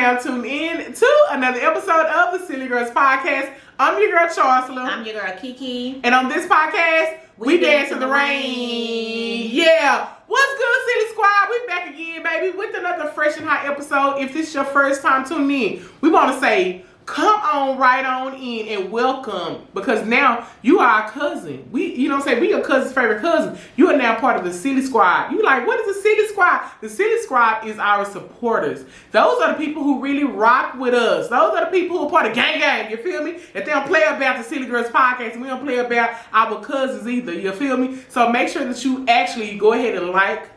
now tuned in to another episode of the Silly Girls Podcast. I'm your girl, Chancellor. I'm your girl, Kiki. And on this podcast, we dance in the rain. Yeah. What's good, Silly Squad? We back again, baby, with another fresh and hot episode. If this is your first time tuning in, we want to say, come on right on in and welcome, because now you are our cousin. We your cousin's favorite cousin. You are now part of the Silly Squad. You like, what is the Silly Squad? The Silly Squad is our supporters. Those are the people who really rock with us. Those are the people who are part of gang gang, you feel me? If they don't play about the Silly Girls Podcast, we don't play about our cousins either, you feel me? So make sure that you actually go ahead and like,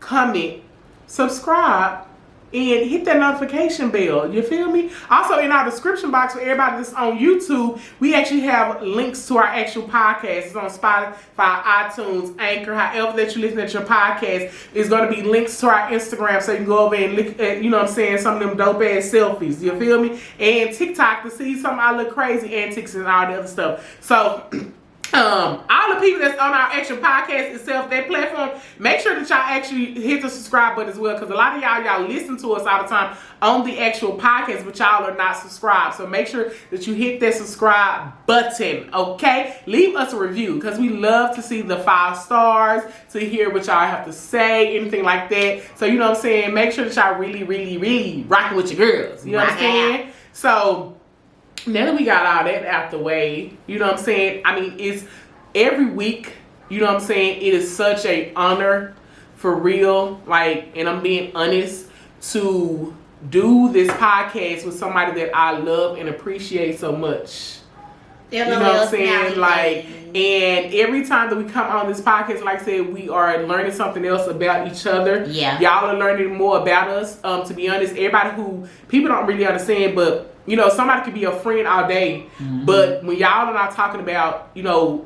comment, subscribe, and hit that notification bell. You feel me? Also, in our description box for everybody that's on YouTube, we actually have links to our actual podcast. It's on Spotify, iTunes, Anchor, however that you listen to your podcast. It's going to be links to our Instagram, so you can go over and look at, some of them dope ass selfies. You feel me? And TikTok to see some of our little crazy antics and all the other stuff. So all the people that's on our actual podcast itself, that platform, make sure that y'all actually hit the subscribe button as well, because a lot of y'all listen to us all the time on the actual podcast, but y'all are not subscribed. So make sure that you hit that subscribe button, okay? Leave us a review, because we love to see the 5 stars, to hear what y'all have to say, anything like that. So, you know what I'm saying? Make sure that y'all really, really, really rocking with your girls. You know what I'm saying? So now that we got all that out the way, you know what I'm saying? I mean, it's every week, you know what I'm saying? It is such an honor, for real, and I'm being honest, to do this podcast with somebody that I love and appreciate so much. You know what I'm saying? And every time that we come on this podcast, like I said, we are learning something else about each other. Yeah. Y'all are learning more about us. To be honest, everybody who people don't really understand, but somebody could be a friend all day, but when y'all are not talking about,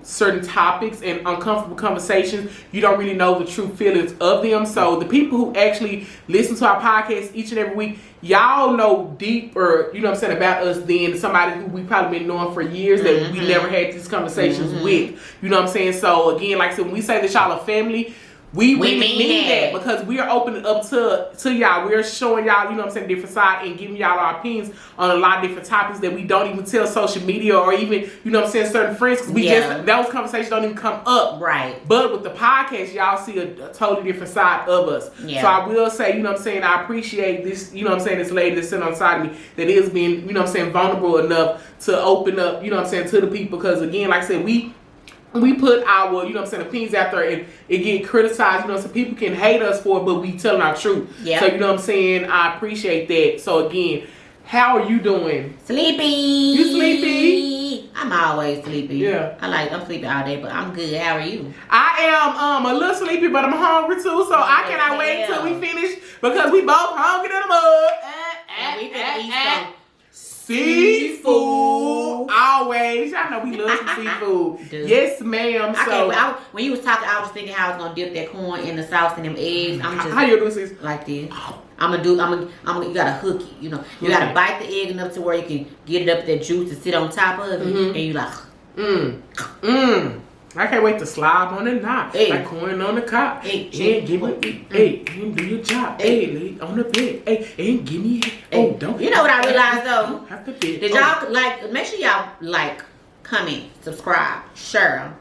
certain topics and uncomfortable conversations, you don't really know the true feelings of them. So the people who actually listen to our podcast each and every week, y'all know deeper, about us than somebody who we probably been knowing for years that we never had these conversations with. You know what I'm saying? So again, like I said, when we say that y'all are family, we really mean that, because we are opening up to y'all. We're showing y'all, different side, and giving y'all our opinions on a lot of different topics that we don't even tell social media or even, certain friends, because those conversations don't even come up. Right. But with the podcast, y'all see a totally different side of us. Yeah. So I will say, I appreciate this, this lady that's sitting on side of me that is being, vulnerable enough to open up, to the people, because again, like I said, we put our, opinions out there, and it get criticized, so people can hate us for it, but we telling our truth. Yeah. So, I appreciate that. So again, how are you doing? Sleepy. You sleepy? I'm always sleepy. Yeah. I'm sleepy all day, but I'm good. How are you? I am a little sleepy, but I'm hungry too, so I cannot wait until we finish, because we both hungry in the mud. And we finna eat some seafood. Always. Y'all know we love some seafood. Dude. Yes, ma'am. When you was talking, I was thinking how I was gonna dip that corn in the sauce and them eggs. How you do this? Like this. You gotta hook it, you gotta bite the egg enough to where you can get it up that juice to sit on top of it, and you like I can't wait to slob on the knot. Hey. Like corn on the cob. Hey, give me. Hey, and do your job. Hey, lay on the bed. Hey, and give me. Oh, don't. You know what I realized though? Have to bed. Did y'all make sure y'all comment, subscribe, share.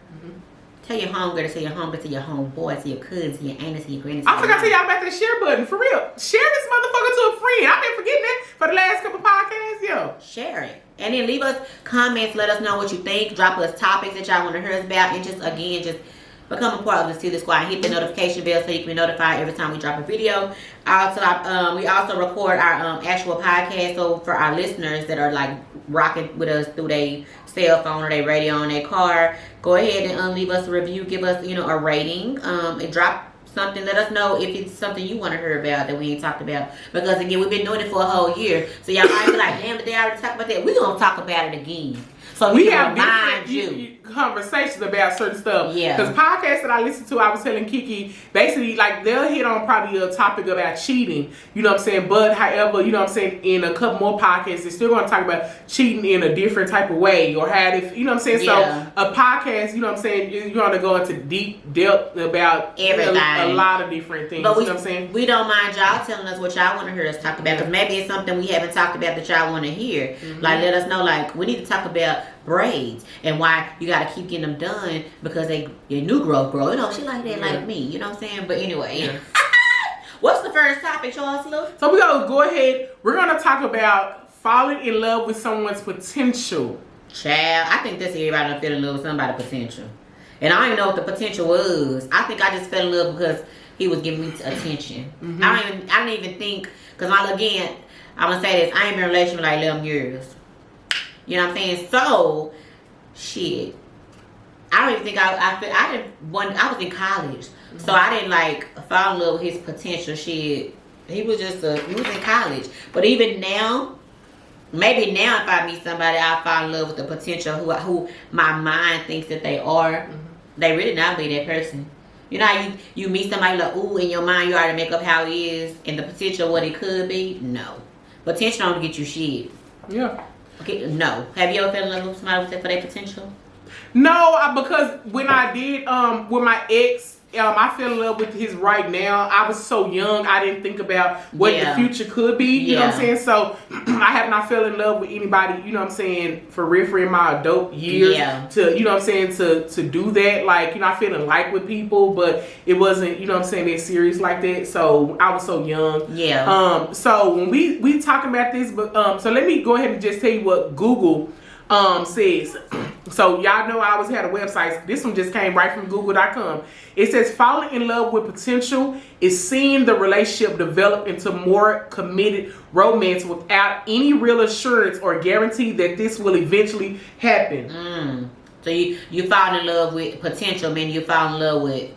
Tell your homegirl to tell your homeboy, to your homeboy, to your cousin, to your auntie, to your granny. I forgot to tell y'all about that share button. For real. Share this motherfucker to a friend. I've been forgetting that for the last couple podcasts, yo. Share it. And then leave us comments. Let us know what you think. Drop us topics that y'all want to hear us about. And just become a part of the Silly Squad. Hit the notification bell so you can be notified every time we drop a video. Also, we also record our actual podcast. So for our listeners that are rocking with us through their cell phone or their radio on their car, go ahead and leave us a review. Give us a rating. And drop something. Let us know if it's something you want to hear about that we ain't talked about. Because again, we've been doing it for a whole year. So y'all might be like, damn, did they already talk about that? We're gonna talk about it again. So we we have remind different conversations about certain stuff. Yeah. Because podcasts that I listen to, I was telling Kiki, basically, like, they'll hit on probably a topic about cheating, you know what I'm saying? But, however, you know what I'm saying, in a couple more podcasts, they're still going to talk about cheating in a different type of way, or how, if you know what I'm saying? Yeah. So, a podcast, you know what I'm saying, you're going to go into deep depth about Everything. a lot of different things, But you know what I'm saying? we don't mind y'all telling us what y'all want to hear us talk about, because maybe it's something we haven't talked about that y'all want to hear. Like, let us know, like, we need to talk about braids and why you got to keep getting them done because your new growth grow. You know, shit like that, like me. You know what I'm saying? But anyway, what's the first topic, Charles? So we're going to go ahead. We're going to talk about falling in love with someone's potential. Child, I think that's everybody done fell in love with somebody's potential. And I don't even know what the potential was. I think I just fell in love because he was giving me attention. I didn't even think, because again, I'm going to say this, I ain't been in a relationship like 11 years. You know what I'm saying? So, shit. I don't even think I was in college. So I didn't like fall in love with his potential shit. He was in college. But even now, maybe now if I meet somebody, I'll fall in love with the potential who my mind thinks that they are. They really not be that person. You know how you meet somebody like, ooh, in your mind you already make up how it is and the potential what it could be? No. Potential don't get you shit. Yeah. Okay, no. Have you ever fell in love with somebody for their potential? No, because when I did with my ex, I fell in love with his right now. I was so young, I didn't think about what the future could be. You know what I'm saying? So I have not fell in love with anybody, you know what I'm saying, for real in my adult years. To, you know what I'm saying, to do that. Like, you know, I feel in like with people, but it wasn't, you know what I'm saying, that serious like that. So I was so young. Yeah. So when we talking about this, but so let me go ahead and just tell you what Google says. So y'all know I always had a website. This one just came right from google.com. It says falling in love with potential is seeing the relationship develop into more committed romance without any real assurance or guarantee that this will eventually happen. So you fall in love with potential, meaning you fall in love with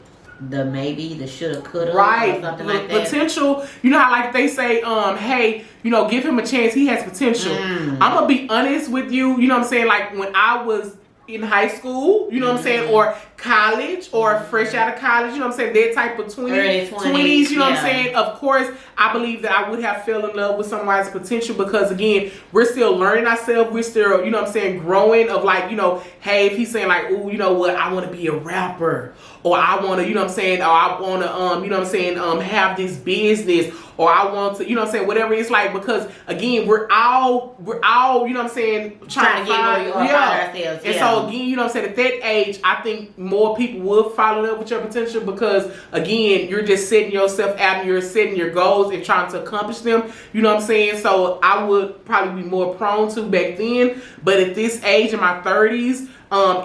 the maybe, the shoulda, coulda, right? Or something like that. Potential. You know how like they say, hey, you know, give him a chance. He has potential. I'm gonna be honest with you. You know what I'm saying? Like when I was in high school, you know what I'm saying, or college, or fresh out of college, you know what I'm saying, that type of 20s, you know what I'm saying. Of course, I believe that I would have fell in love with somebody's potential because again, we're still learning ourselves. We're still, you know what I'm saying, growing. Of like, you know, hey, if he's saying like, oh, you know what, I want to be a rapper, or I want to, you know what I'm saying, or I want to, you know what I'm saying, have this business, or I want to, you know what I'm saying, whatever it's like, because again, we're all, you know what I'm saying, trying to find ourselves. And so again, you know what I'm saying, at that age, I think more people will fall in love with your potential because again, you're just setting yourself out and you're setting your goals and trying to accomplish them. You know what I'm saying? So I would probably be more prone to back then, but at this age in my 30s,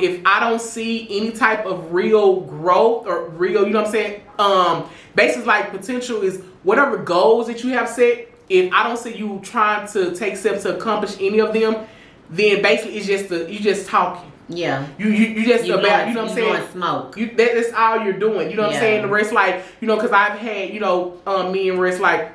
if I don't see any type of real growth or real, you know what I'm saying, basically like potential is whatever goals that you have set, if I don't see you trying to take steps to accomplish any of them, then basically it's just you just talking. Yeah. You just about, you know what I'm saying? Blowing smoke. That's all you're doing. You know what I'm saying? The rest, like, you know, because I've had, you know, me and Rest like,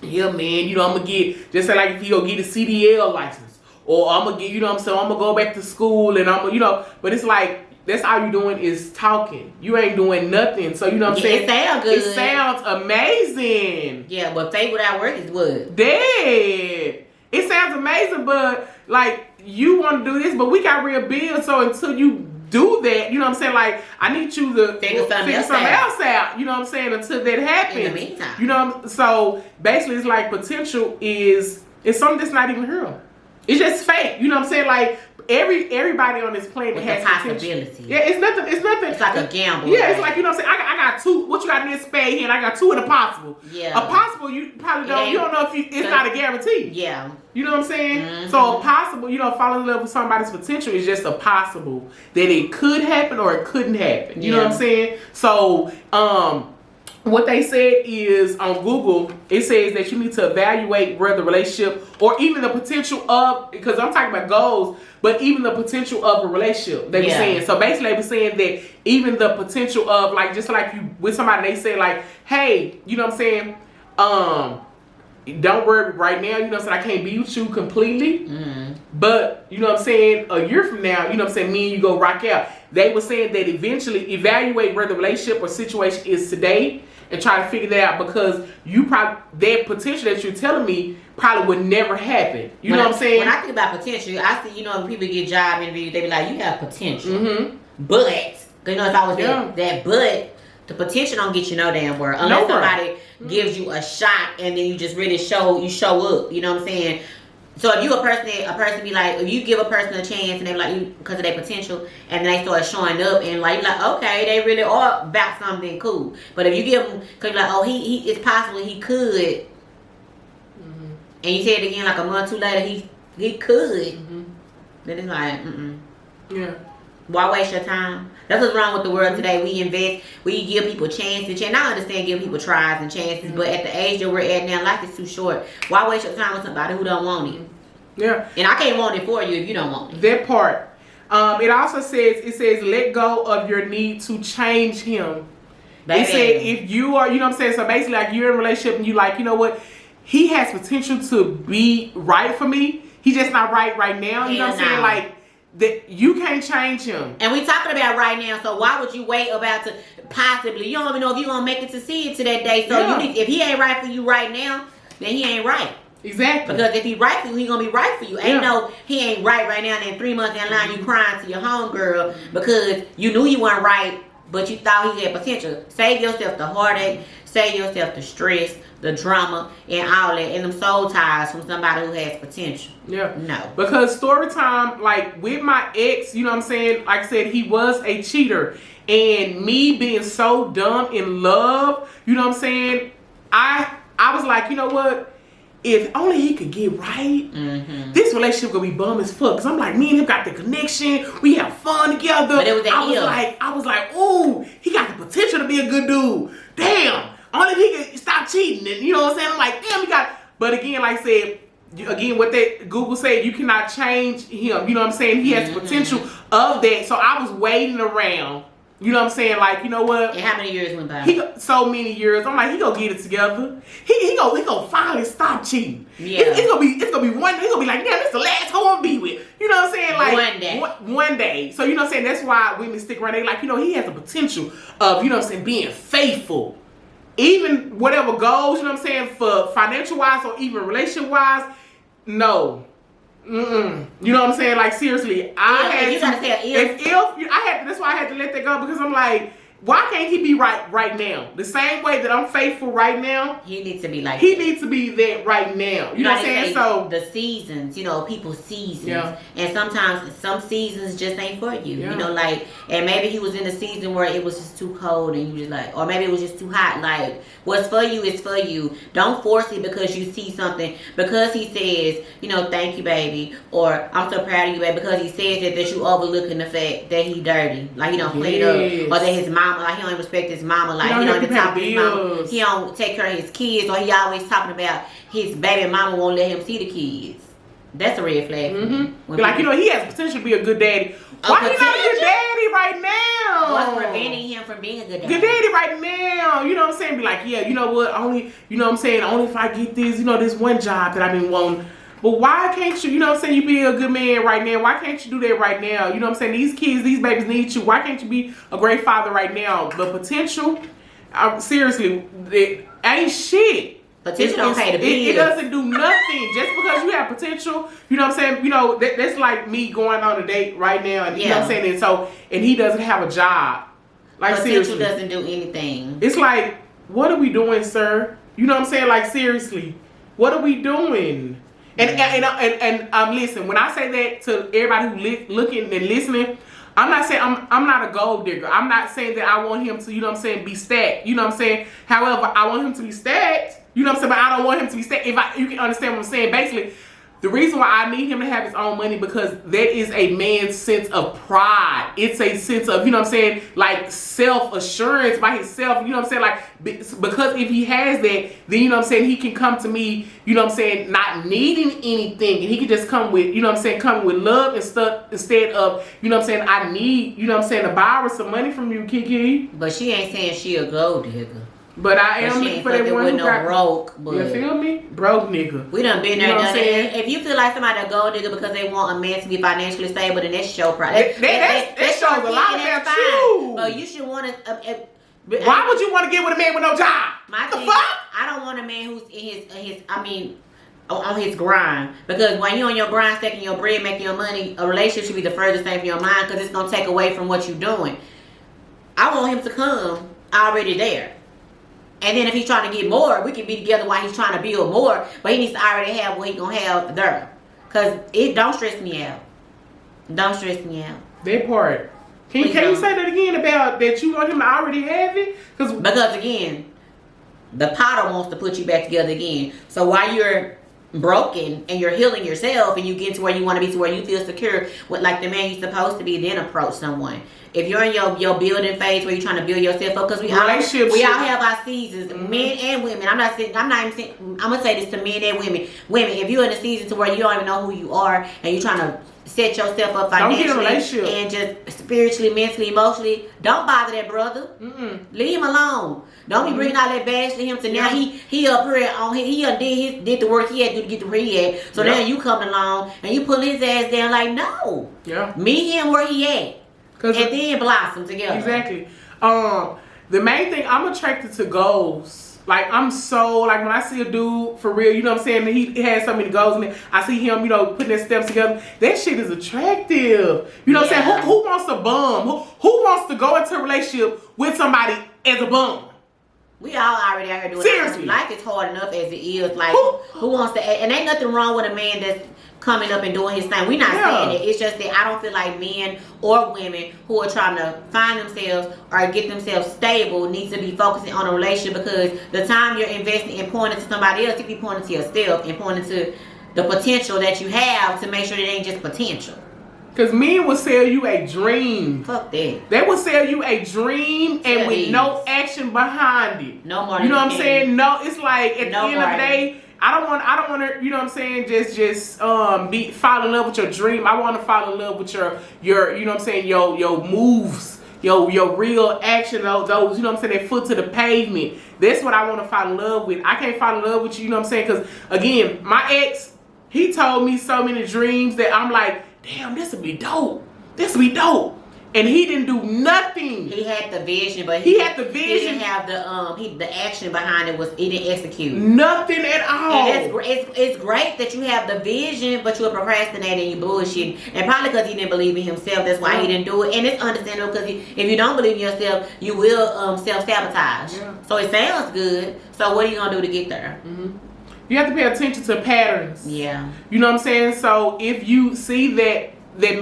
yeah, man, you know, I'm going to get, just say like if you go get a CDL license, or I'm going to get, you know what I'm saying, I'm going to go back to school and I'm going to, you know, but it's like, that's all you're doing is talking. You ain't doing nothing. So, you know what I'm saying? It sounds good. It sounds amazing. Yeah, but faith without work is what? Dead. It sounds amazing, but like, you want to do this, but we got real bills. So until you do that, you know what I'm saying? Like, I need you to figure something else out. You know what I'm saying? Until that happens. In the meantime. You know, so basically it's like potential is something that's not even real. It's just fake. You know what I'm saying? Like everybody on this planet with has possibility. Potential. Yeah, it's nothing. It's like a gamble. Yeah, right? It's like, you know what I'm saying? I got two. What you got in this spade here? And I got two in a possible. Yeah. A possible, you probably don't. You don't know if it's not a guarantee. Yeah. You know what I'm saying? So a possible, you know, falling in love with somebody's potential is just a possible that it could happen or it couldn't happen. You know what I'm saying? So, what they said is on Google, it says that you need to evaluate where the relationship or even the potential of, because I'm talking about goals, but even the potential of a relationship, they were saying. So basically they were saying that even the potential of, like, just like you with somebody, they say like, hey, you know what I'm saying? don't worry right now, you know what I'm saying, I can't be with you completely. Mm. But, you know what I'm saying, a year from now, you know what I'm saying, me and you go rock out. They were saying that eventually evaluate where the relationship or situation is today and try to figure that out, because you probably, that potential that you're telling me probably would never happen. You know what I'm saying? When I think about potential, I see, you know, when people get job interviews, they be like, you have potential. Mm-hmm. But, you know, if I was Yeah. that but, the potential don't get you no damn word. Unless somebody gives you a shot and then you just really show up. You know what I'm saying? So if you a person be like, if you give a person a chance and they like you because of their potential, and they start showing up and like, you're like, okay, they really are about something cool. But if you give them, cause you're like, oh, he it's possible he could, and you say it again like a month or two later, he could, then it's like, Yeah. why waste your time? That's what's wrong with the world today. We invest, we give people chances. And I understand giving people tries and chances, but at the age that we're at now, life is too short. Why waste your time with somebody who don't want it? Yeah. And I can't want it for you if you don't want it. That part. It also says, let go of your need to change him. Baby. It said, if you are, you know what I'm saying? So basically, like, you're in a relationship and you like, you know what? He has potential to be right for me. He's just not right now. You know what I'm saying? No. Like, that you can't change him. And we talking about right now, so why would you wait about to possibly? You don't even know if you're going to make it to see it to that day. So Yeah. if he ain't right for you right now, then he ain't right. Exactly. Because if he right for you, he gonna be right for you. Ain't no, he ain't right now. And then 3 months down the line, you crying to your homegirl because you knew you weren't right, but you thought he had potential. Save yourself the heartache, save yourself the stress, the drama, and all that, and them soul ties from somebody who has potential. Yeah. No. Because story time, like with my ex, you know what I'm saying? Like I said, he was a cheater. And me being so dumb in love, you know what I'm saying? I was like, you know what? If only he could get right, this relationship gonna be bum as fuck. Cause I'm like, me and him got the connection. We have fun together. But it was that I was like, ooh, he got the potential to be a good dude. Damn, only if he could stop cheating. And you know what I'm saying? I'm like, damn, he got. But again, like I said, again, what that Google said, you cannot change him. You know what I'm saying? He has potential of that. So I was waiting around. You know what I'm saying? Like, you know what? And how many years went by? He got so many years. I'm like, he gonna get it together. He gonna finally stop cheating. Yeah. It's gonna be one. He gonna be like, damn, this the last hoe I'm be with. You know what I'm saying? Like One day. One day. So you know what I'm saying? That's why women stick around. They like, you know, he has the potential of, you know what I'm saying, being faithful. Even whatever goes, you know what I'm saying, for financial wise or even relationship wise, no. You know what I'm saying? Like, seriously, I had you to, gotta say if. that's why I had to let that go, because I'm like, why can't he be right now? The same way that I'm faithful right now, He needs to be like he that. needs to be that right now. You know what I'm saying? So the seasons, you know, people's seasons. Yeah. And sometimes some seasons just ain't for you. Yeah. You know, like, and maybe he was in a season where it was just too cold and you just like, or maybe it was just too hot. Like, what's for you is for you. Don't force it because you see something. Because he says, you know, thank you, baby, or I'm so proud of you, baby. Because he says that you overlooking the fact that he dirty, like he don't clean up, or that his mama, like he don't respect his mama, like he don't even talk to his mama, he don't take care of his kids, or he always talking about his baby mama won't let him see the kids. That's a red flag. For me. When like, you people- know, he has potential to be a good daddy. Why he not a good potential? daddy right now? What's preventing him from being a good Good daddy? daddy right now. You know what I'm saying? Be like, yeah, you know what? Only, you know what I'm saying? Only if I get this, you know, this one job that I've been wanting. But why can't you know what I'm saying, you be a good man right now? Why can't you do that right now? You know what I'm saying? These kids, these babies need you. Why can't you be a great father right now? The potential, seriously, it ain't shit. Potential don't pay the bills. It doesn't do nothing. Just because you have potential, you know what I'm saying? You know, that's like me going on a date right now. And you know what I'm saying? And he doesn't have a job. Like, Potential seriously. doesn't do anything. It's like, what are we doing, sir? You know what I'm saying? Like, seriously, what are we doing? And listen, when I say that to everybody who looking and listening, I'm not saying I'm not a gold digger. I'm not saying that I want him to, you know what I'm saying, be stacked. You know what I'm saying? However, I want him to be stacked. You know what I'm saying? But I don't want him to be stacked. You can understand what I'm saying. Basically, the reason why I need him to have his own money, because that is a man's sense of pride. It's a sense of, you know what I'm saying, like self-assurance by himself. You know what I'm saying? Like, because if he has that, then, you know what I'm saying, he can come to me, you know what I'm saying, not needing anything. And he can just come with, you know what I'm saying, come with love and stuff instead of, you know what I'm saying, I need, you know what I'm saying, to borrow some money from you, Kiki. But she ain't saying she a gold digger. But I But am she looking ain't for that fucking one with who no got broke. But you feel me? Broke nigga. we done been there. You know what done I'm saying? that. If you feel like somebody a gold digger because they want a man to be financially stable, then that's your problem. That shows a lot about you. But you should want to. Why would you want to get with a man with no job? My The thing, fuck? I don't want a man who's in his on his grind, because when you on your grind, stacking your bread, making your money, a relationship should be the furthest thing from your mind, because it's gonna take away from what you're doing. I want him to come already there, and then if he's trying to get more, we can be together while he's trying to build more. But he needs to already have what he gonna have there, because it don't stress me out. Don't stress me out. That part. Can you say that again about that you want him to already have it? Because again, the potter wants to put you back together again. So while you're broken and you're healing yourself and you get to where you want to be, to where you feel secure with like the man you're supposed to be, then approach someone. If you're in your building phase where you're trying to build yourself up, because we all have our seasons, men and women. I'm gonna say this to men and women. Women, if you're in a season to where you don't even know who you are and you're trying to set yourself up financially and just spiritually, mentally, emotionally, don't bother that brother. Leave him alone. Don't be bringing all that bash to him. To now he up here on he did the work he had to do to get to where he at. So now you coming along and you pulling his ass down like no. Yeah. Meet him where he at. And then blossom together. Exactly. The main thing, I'm attracted to goals. Like, I'm so, like, when I see a dude, for real, you know what I'm saying, he has so many goals, and I see him, you know, putting his steps together, that shit is attractive. You know what I'm saying? Who wants a bum? Who wants to go into a relationship with somebody as a bum? We all already out here doing seriously. Life is hard enough as it is. Like, who wants to, and ain't nothing wrong with a man that's coming up and doing his thing. We're not saying it. It's just that I don't feel like men or women who are trying to find themselves or get themselves stable needs to be focusing on a relationship, because the time you're investing in pointing to somebody else, you be pointing to yourself and pointing to the potential that you have to make sure it ain't just potential. Because men will sell you a dream. Fuck that. They will sell you a dream and with no action behind it. No more. You know what I'm saying? No, it's like at the end of the day, I don't want to, you know what I'm saying, just fall in love with your dream. I want to fall in love with your you know what I'm saying, your moves, your real action, those, you know what I'm saying, that foot to the pavement. That's what I want to fall in love with. I can't fall in love with you know what I'm saying, because again, my ex, he told me so many dreams that I'm like, damn, this would be dope. This would be dope. And he didn't do nothing. He had the vision, but he had the vision. He didn't have the action behind it. He didn't execute nothing at all. And it's great that you have the vision, but you're procrastinating, you bullshit, and probably because he didn't believe in himself. That's why he didn't do it. And it's understandable, because if you don't believe in yourself, you will self-sabotage. Yeah. So it sounds good. So what are you gonna do to get there? You have to pay attention to patterns. Yeah. You know what I'm saying? So if you see that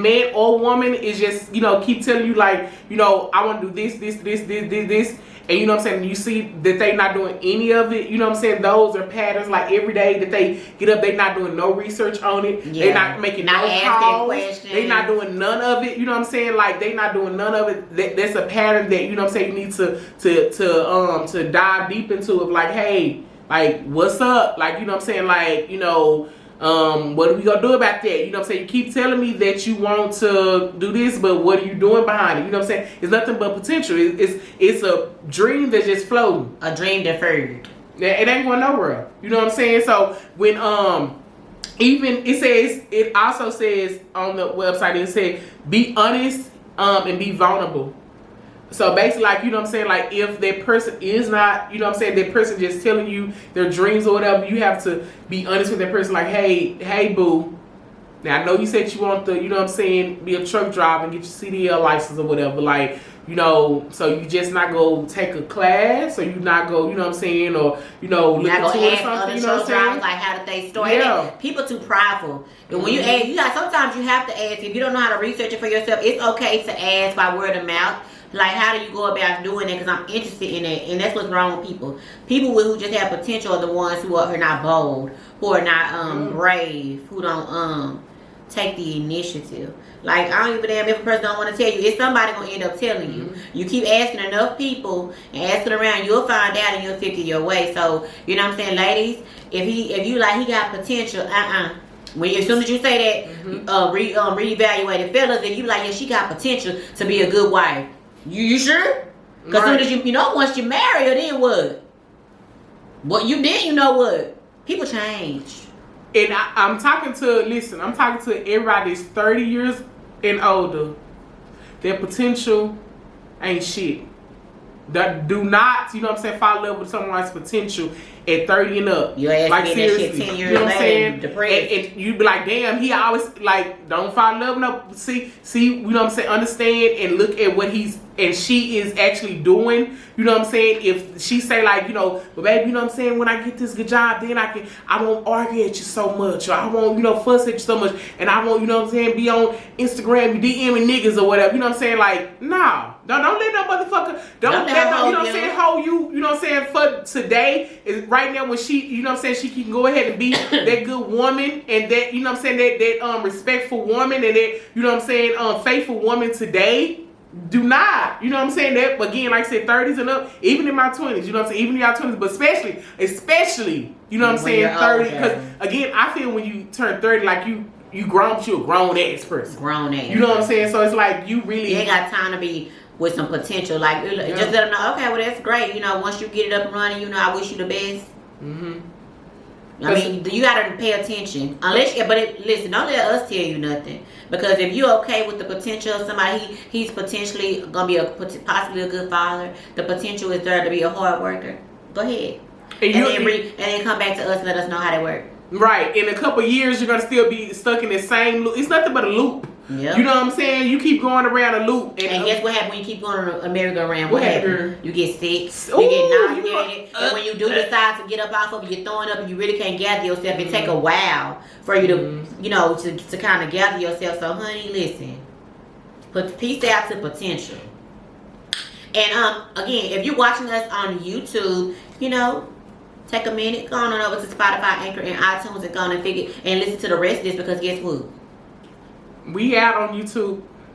man or woman is just, you know, keep telling you like, you know, I want to do this, and you know what I'm saying, you see that they not doing any of it, you know what I'm saying, those are patterns. Like every day that they get up, they not doing no research on it. Yeah. They not making no calls. They not doing none of it, you know what I'm saying, like they not doing none of it. That's a pattern that, you know what I'm saying, you need to dive deep into it. Like, hey, like, what's up? Like, you know what I'm saying, like, you know, what are we gonna do about that? You know what I'm saying? You keep telling me that you want to do this, but what are you doing behind it? You know what I'm saying? It's nothing but potential. It's a dream that's just floating. A dream deferred. It ain't going nowhere. You know what I'm saying? So when even it also says on the website, it said be honest and be vulnerable. So basically, like, you know what I'm saying, like if that person is not, you know what I'm saying, that person just telling you their dreams or whatever, you have to be honest with that person. Like, hey boo, now I know you said you want to, you know what I'm saying, be a truck driver and get your CDL license or whatever, like, you know, so you just not go take a class, or you not go, you know what I'm saying, or, you know, look into it or something, you know what I'm saying? Like, how did they start? Yeah. People too prideful. And when you ask, sometimes you have to ask. If you don't know how to research it for yourself, it's okay to ask by word of mouth. Like, how do you go about doing it? Because I'm interested in it, and that's what's wrong with people. People who just have potential are the ones who are not bold, who are not brave, who don't take the initiative. Like, I don't give a damn if a person don't want to tell you. It's somebody gonna end up telling you. You keep asking enough people and asking around, you'll find out and you'll figure your way. So, you know what I'm saying, ladies? If you like he got potential, when as soon as you say that, reevaluate it. Fellas, if you like, yeah, she got potential to be a good wife. You sure? Because soon as you know, once you marry her, then what? What you did, you know what? People change. And I'm talking to everybody that's 30 years and older. Their potential ain't shit. That do not, you know what I'm saying, fall in love with someone's potential at 30 and up. Your ass like getting that seriously, shit 10 years you know what I'm saying? later, depressed. And you be like, damn, he always like don't fall in love. No, see, you know what I'm saying? Understand and look at what she is actually doing. You know what I'm saying? If she say like, you know, but baby, you know what I'm saying? When I get this good job, then I won't argue at you so much, or I won't, you know, fuss at you so much, and I won't, you know what I'm saying, be on Instagram DMing niggas or whatever. You know what I'm saying? Like, nah. Don't let no motherfucker, don't let no, you know what I'm saying, hoe you know what I'm saying, for today is right now when she, you know what I'm saying, she can go ahead and be that good woman and that, you know what I'm saying, that respectful woman and that, you know what I'm saying, faithful woman today. Do not, you know what I'm saying, that again, like I said, 30s and up, even in my 20s, you know what I'm saying, even in your 20s, but especially, you know what I'm saying, 30, because again, I feel when you turn 30, like you grown, but you a grown ass person. Grown ass. You know what I'm saying? So it's like you really ain't got time to be with some potential. Like, just let them know, okay, well, that's great. You know, once you get it up and running, you know, I wish you the best. Mm-hmm. I mean, you gotta pay attention. Listen, don't let us tell you nothing. Because if you're okay with the potential of somebody, he's potentially gonna be possibly a good father. The potential is there to be a hard worker. Go ahead, and then come back to us and let us know how they work. Right. In a couple of years, you're gonna still be stuck in the same loop. It's nothing but a loop. Yep. You know what I'm saying? You keep going around a loop. And guess what happens when you keep going a merry-go-round? What happens? You get sick. You get nauseated. And when you do decide to get up off of it, you're throwing up and you really can't gather yourself. It take a while for you to, you know, to kind of gather yourself. So, honey, listen. Peace out to potential. And, again, if you're watching us on YouTube, you know, take a minute, go on over to Spotify, Anchor, and iTunes and go on and listen to the rest of this because guess what? We out on YouTube.